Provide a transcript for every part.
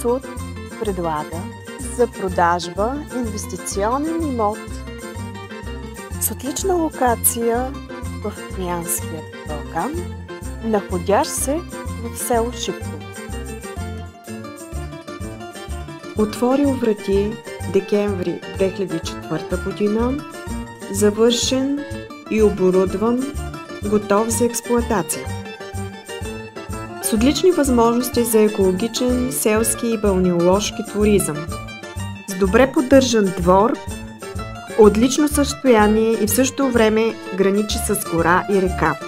Суд предлага за продажба инвестиционен имот с отлична локация в Троянския Балкан, находящ се в село Шипково. Отворил врати декември 2004 година, завършен и оборудван, готов за експлоатация. С отлични възможности за екологичен, селски и балнеоложки туризъм. С добре поддържан двор, отлично състояние и в същото време граничи с гора и река.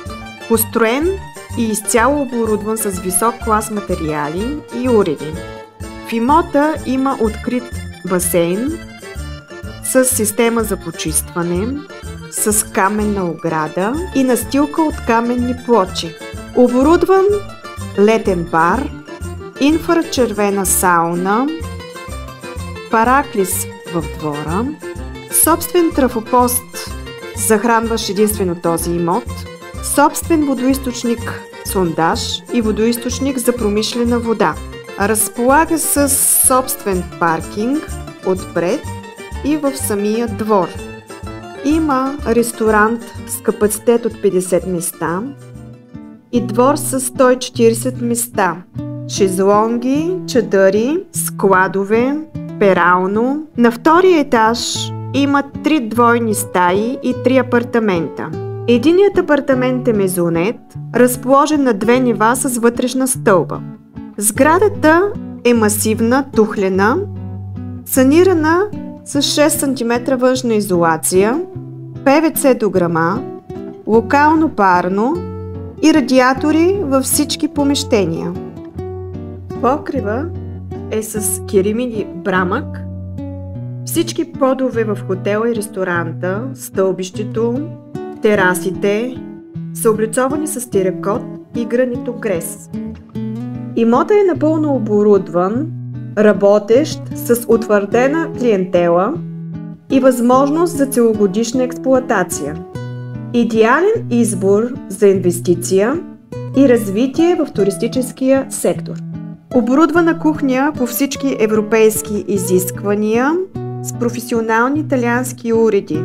Построен и изцяло оборудван с висок клас материали и уреди. В имота има открит басейн с система за почистване, с каменна ограда и настилка от каменни плочи. Оборудван летен бар, инфрачервена сауна, параклис в двора, собствен трафопост, захранващ единствено този имот, собствен водоизточник сондаж и водоизточник за промишлена вода. Разполага с собствен паркинг отпред и в самия двор. Има ресторант с капацитет от 50 места и двор с 140 места. Шезлонги, чадъри, складове, перално. На втория етаж има 3 двойни стаи и 3 апартамента. Единият апартамент е мезонет, разположен на 2 нива с вътрешна стълба. Сградата е масивна, тухлена, санирана с 6 см външна изолация, ПВЦ дограма, локално парно и радиатори във всички помещения. Покрива е с керемиди брамък. Всички подове в хотела и ресторанта, стълбището, терасите са облицовани с теракот и гранитогрес. Имотът е напълно оборудван, работещ с утвърдена клиентела и възможност за целогодишна експлоатация. Идеален избор за инвестиция и развитие в туристическия сектор. Оборудвана кухня по всички европейски изисквания с професионални италиански уреди.